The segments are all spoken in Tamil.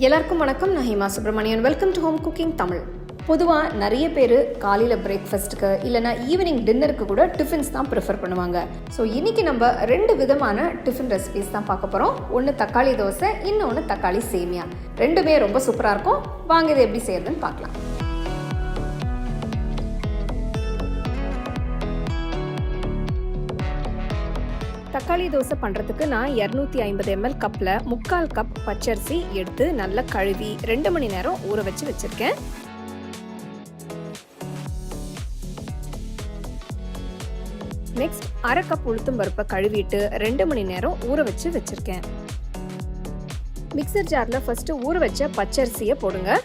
எல்லாருக்கும் வணக்கம். நான் Hema Subramanian. Welcome to home cooking Tamil. பொதுவாக நிறைய பேர் காலையில் பிரேக்ஃபாஸ்ட்டுக்கு இல்லைனா ஈவினிங் டின்னருக்கு கூட டிஃபின்ஸ் தான் ப்ரிஃபர் பண்ணுவாங்க. ஸோ இன்றைக்கி நம்ம 2 விதமான டிஃபின் ரெசிபிஸ் தான் பார்க்க போகிறோம். ஒன்று தக்காளி தோசை, இன்னொன்று தக்காளி சேமியா. ரெண்டுமே ரொம்ப சூப்பராக இருக்கும். வாங்க இதை எப்படி செய்யறதுன்னு பார்க்கலாம். தக்காளி தோசை பண்ணுறதுக்கு நான் 250 ml கப்பில் 3/4 கப் பச்சரிசி எடுத்து நல்லா கழுவி 2 மணி நேரம் ஊற வச்சுருக்கேன். நெக்ஸ்ட் 1/2 கப் உளுத்தம் பருப்பை கழுவிட்டு 2 மணி நேரம் ஊற வச்சுருக்கேன். மிக்சர் ஜாரில் ஃபஸ்ட்டு ஊற வச்ச பச்சரிசியை போடுங்க.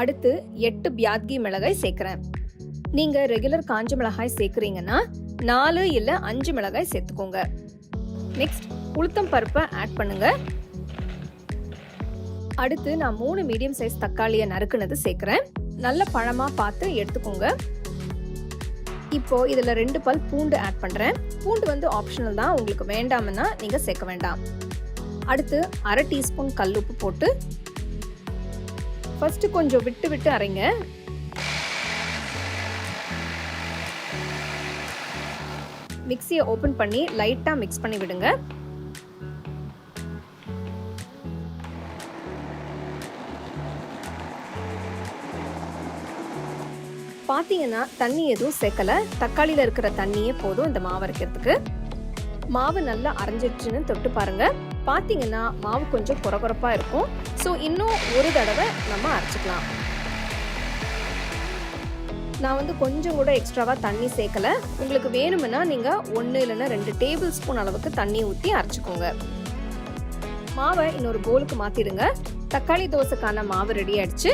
அடுத்து 8 பியாத்கி மிளகாய் சேர்க்குறேன். நீங்கள் ரெகுலர் காஞ்ச மிளகாய் சேர்க்குறீங்கன்னா 4 இல்ல 5 மிளகாய் சேர்த்துக்கோங்க. நெக்ஸ்ட் உளுத்தம் பருப்பை ஆட் பண்ணுங்க. அடுத்து நான் 3 மீடியம் சைஸ் தக்காளியை நறுக்குனது சேர்க்கிறேன். நல்ல பழமா பார்த்து எடுத்துக்கோங்க. இப்போ இதுல 2 பல் பூண்டு ஆட் பண்றேன். பூண்டு வந்து ஆப்ஷனல் தான், உங்களுக்கு வேண்டாம்னா நீங்க சேர்க்க வேண்டாம். அடுத்து 1/2 டீஸ்பூன் கல்லுப்பு போட்டு ஃபர்ஸ்ட் கொஞ்சம் விட்டு விட்டு அரைங்க. மிக்ஸியை ஓப்பன் பண்ணி லைட்டாக மிக்ஸ் பண்ணி விடுங்க. பார்த்தீங்கன்னா தண்ணி எதுவும் சேர்க்கல, தக்காளியில் இருக்கிற தண்ணியே போதும் இந்த மாவு அரைக்கிறதுக்கு. மாவு நல்லா அரைஞ்சிடுச்சுன்னு தொட்டு பாருங்க. பார்த்தீங்கன்னா மாவு கொஞ்சம் குறகுறப்பாக இருக்கும். ஸோ இன்னும் ஒரு தடவை நம்ம அரைச்சிக்கலாம். நான் வந்து கொஞ்சம் கூட எக்ஸ்ட்ராவாக தண்ணி சேர்க்கல. உங்களுக்கு வேணும்னா நீங்கள் 1 இல்லைன்னா 2 டேபிள் ஸ்பூன் அளவுக்கு தண்ணி ஊற்றி அரைச்சிக்கோங்க. மாவை இன்னொரு போலுக்கு மாற்றிடுங்க. தக்காளி தோசைக்கான மாவு ரெடி ஆயிடுச்சு.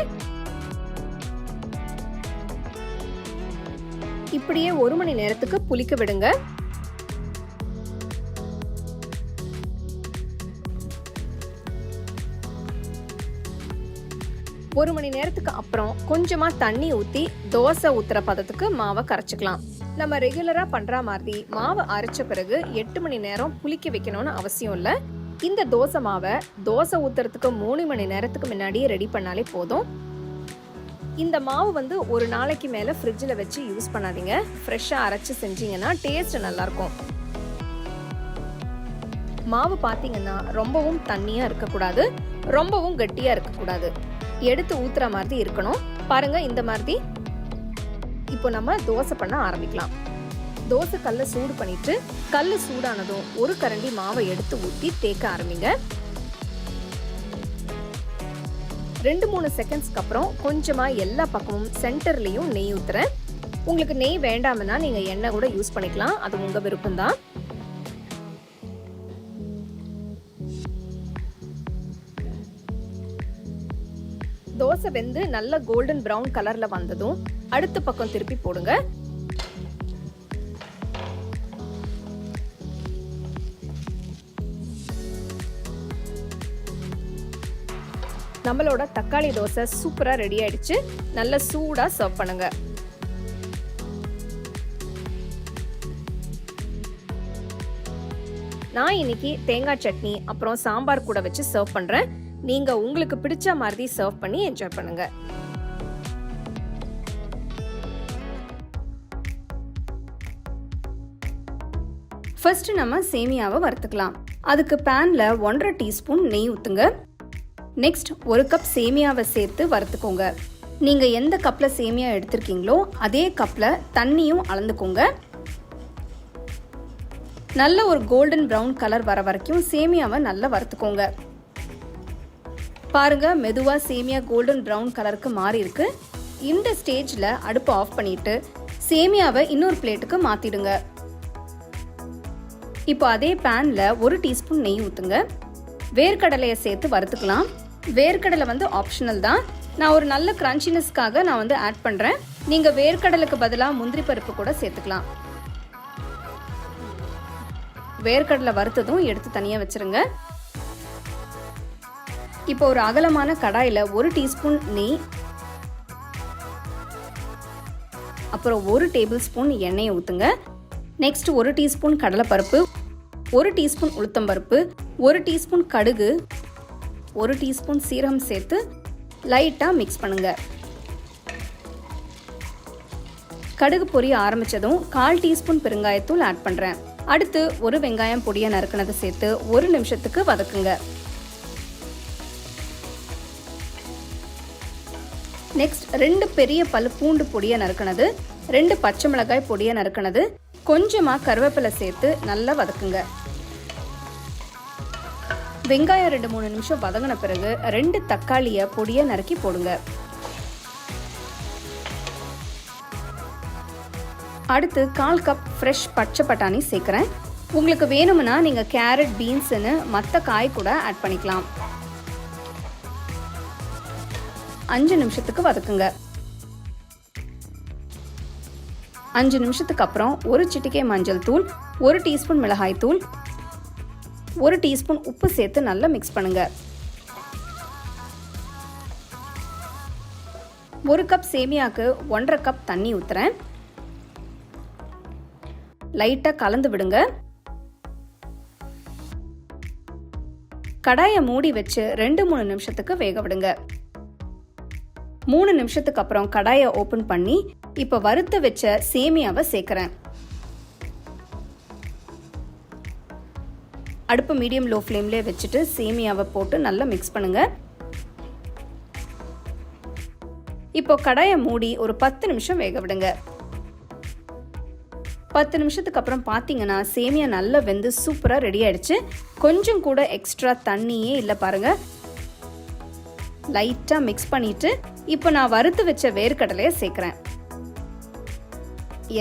இப்படியே 1 மணி நேரத்துக்கு புளிக்க விடுங்க. ஒரு மணி நேரத்துக்கு அப்புறம் கொஞ்சமா தண்ணி ஊற்றி தோசை ஊத்துற பதத்துக்கு மாவை கரைச்சிக்கலாம். நம்ம ரெகுலரா பண்ற மாதிரி மாவை அரைச்ச பிறகு 8 மணி நேரம் புளிக்க வைக்கணும்னு அவசியம் இல்லை. இந்த தோசை மாவை தோசை ஊத்துறதுக்கு 3 மணி நேரத்துக்கு முன்னாடியே ரெடி பண்ணாலே போதும். இந்த மாவு வந்து ஒரு நாளைக்கு மேல ஃப்ரிட்ஜில் வச்சு யூஸ் பண்ணாதீங்க. ஃப்ரெஷ்ஷாக அரைச்சு செஞ்சீங்கன்னா டேஸ்ட் நல்லா இருக்கும். மாவு பார்த்தீங்கன்னா ரொம்பவும் தண்ணியா இருக்கக்கூடாது, ரொம்பவும் கட்டியா இருக்கக்கூடாது. எடுத்து ஊத்துற மாதிரி இருக்கணும். பாருங்க இந்த மாதிரி. இப்போ நம்ம தோசை பண்ண ஆரம்பிக்கலாம். தோசை கல்லை சூடு பண்ணிட்டு கல் சூடானதும் 1 கரண்டி மாவை எடுத்து ஊற்றி தேக்க ஆரம்பிங்க. 2-3 செகண்ட்ஸ்க்கு அப்புறம் கொஞ்சமா எல்லா பக்கமும் சென்டர்லயும் நெய் ஊத்துறேன். உங்களுக்கு நெய் வேண்டாம்னா நீங்க எண்ணெய் கூட யூஸ் பண்ணிக்கலாம், அது உங்க விருப்பம்தான். தோசை வெந்து நல்ல கோல்டன் பிரவுன் கலர்ல வந்ததும் அடுத்த பக்கம் திருப்பி போடுங்க. நம்மளோட தக்காளி தோசை சூப்பரா ரெடி ஆயிடுச்சு. நல்ல சூடா சர்வ் பண்ணுங்க. நான் இன்னைக்கு தேங்காய் சட்னி அப்புறம் சாம்பார் கூட வச்சு சர்வ் பண்றேன். நீங்க உங்களுக்கு பிடிச்ச மாதிரி சர்வ் பண்ணி என்ஜாய் பண்ணுங்க. ஃபர்ஸ்ட் நம்ம சேமியாவை வறுத்துக்கலாம். அதுக்கு பேன்ல 1/2 டீஸ்பூன் நெய் ஊத்துங்க. நெக்ஸ்ட் 1 கப் சேமியாவை சேர்த்து வறுத்துக்கோங்க. நீங்க எந்த கப்ல சேமியா எடுத்திருக்கீங்களோ அதே கப்ல தண்ணியும் அளந்துக்கோங்க. நல்ல ஒரு கோல்டன் பிரவுன் கலர் வர வரைக்கும் சேமியாவை நல்லா வறுத்துக்கோங்க. பாருங்க மெதுவா சேமியா கோல்டன் பிரவுன் கலருக்கு மாறி இருக்கு. இந்த ஸ்டேஜ்ல அடுப்பை ஆஃப் பண்ணிட்டு சேமியாவை இன்னொரு பிளேட்டுக்கு மாத்திடுங்க. இப்போ அதே பேன்ல 1 டீஸ்பூன் நெய் ஊத்துங்க. வேர்க்கடலையை சேர்த்து வறுத்துக்கலாம். வேர்க்கடலை வந்து ஆப்ஷனல் தான். நான் ஒரு நல்ல கிரன்ச்சினஸ்க்காக நான் வந்து ஆட் பண்றேன். நீங்க வேர்க்கடலுக்கு பதிலாக முந்திரி பருப்பு கூட சேர்த்துக்கலாம். வேர்க்கடலை வறுத்ததும் எடுத்து தனியா வச்சிருங்க. இப்போ ஒரு அகலமான கடாயில 1 டீஸ்பூன் நெய், அப்புறம் 1 டேபிள் ஸ்பூன் எண்ணெயை ஊத்துங்க. நெக்ஸ்ட் 1 டீஸ்பூன் கடலைப்பருப்பு, 1 டீஸ்பூன் உளுத்தம்பருப்பு, 1 டீஸ்பூன் கடுகு, 1 டீஸ்பூன் சீரகம் சேர்த்து லைட்டாக மிக்ஸ் பண்ணுங்க. கடுகு பொரிய ஆரம்பிச்சதும் 1/4 டீஸ்பூன் பெருங்காயத்தூள் ஆட் பண்ணுறேன். அடுத்து 1 வெங்காயம் பொடியை நறுக்கினதை சேர்த்து 1 நிமிஷத்துக்கு வதக்குங்க. நெக்ஸ்ட் 2 பெரிய பல் பூண்டு பொடியை நறுக்கினது, 2 பச்சை மிளகாய் பொடியை நறுக்கினது, கொஞ்சமாக கருவேப்பிலை சேர்த்து நல்லா வதக்குங்க. வெங்காயம் 2-3 நிமிஷம் வதங்கின பிறகு 2 தக்காளியை பொடியை நறுக்கி போடுங்க. அடுத்து 1/4 கப் ஃப்ரெஷ் பச்சை பட்டாணி சேர்க்குறேன். உங்களுக்கு வேணும்னா நீங்கள் கேரட், பீன்ஸ்னு மற்ற காய் கூட ஆட் பண்ணிக்கலாம். 5 நிமிஷத்துக்கு வதக்குங்க. 5 நிமிஷத்துக்கு அப்புறம் 1 சிட்டிகை மஞ்சள் தூள், 1 டீஸ்பூன் மிளகாய் தூள், 1 டீஸ்பூன் உப்பு சேர்த்து நல்லா மிக்ஸ் பண்ணுங்க. 1 கப் சேமியாக்கு 1/2 கப் தண்ணி ஊற்றுறேன். லைட்டாக கலந்து விடுங்க. கடாயை மூடி வச்சு 2-3 நிமிஷத்துக்கு வேக விடுங்க. 3 நிமிஷத்துக்கு அப்புறம் கடாயை ஓப்பன் பண்ணி இப்போ வறுத்து வச்ச சேமியாவை சேர்க்குறேன். அடுப்பு மீடியம் லோ ஃப்ளேம்லேயே வச்சுட்டு சேமியாவை போட்டு நல்லா மிக்ஸ் பண்ணுங்க. இப்போ கடாயை மூடி ஒரு 10 நிமிஷம் வேக விடுங்க. 10 நிமிஷத்துக்கு அப்புறம் பார்த்தீங்கன்னா சேமியா நல்லா வெந்து சூப்பராக ரெடி ஆயிடுச்சு. கொஞ்சம் கூட எக்ஸ்ட்ரா தண்ணியே இல்லை பாருங்க. லைட்டாக மிக்ஸ் பண்ணிட்டு இப்போ நான் வறுத்து வச்ச வேர்க்கடலையை சேர்க்குறேன்.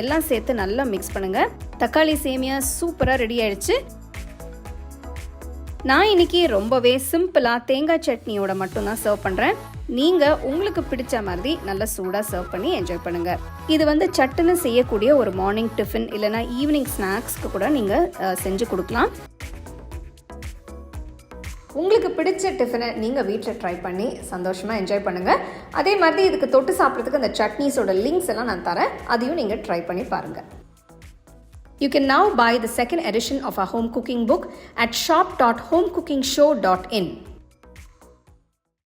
எல்லாம் சேர்த்து நல்லா மிக்ஸ் பண்ணுங்க. தக்காளி சேமியா சூப்பராக ரெடி ஆயிடுச்சு. நான் இன்னைக்கு ரொம்பவே சிம்பிளாக தேங்காய் சட்னியோட மட்டும்தான் சர்வ் பண்ணுறேன். நீங்கள் உங்களுக்கு பிடிச்ச மாதிரி நல்லா சூடாக சர்வ் பண்ணி என்ஜாய் பண்ணுங்க. இது சட்டுன்னு செய்யக்கூடிய ஒரு மார்னிங் டிஃபின் இல்லைனா ஈவினிங் ஸ்நாக்ஸ்க்கு கூட நீங்கள் செஞ்சு கொடுக்கலாம். உங்களுக்கு பிடிச்ச டிஃபனை நீங்கள் வீட்டில் ட்ரை பண்ணி சந்தோஷமாக என்ஜாய் பண்ணுங்கள். அதே மாதிரி இதுக்கு தொட்டு சாப்பிட்றதுக்கு அந்த சட்னிஸோட லிங்க்ஸ் எல்லாம் நான் தரேன். அதையும் நீங்கள் ட்ரை பண்ணி பாருங்கள். You can now buy the second edition of our home cooking book at shop.homecookingshow.in.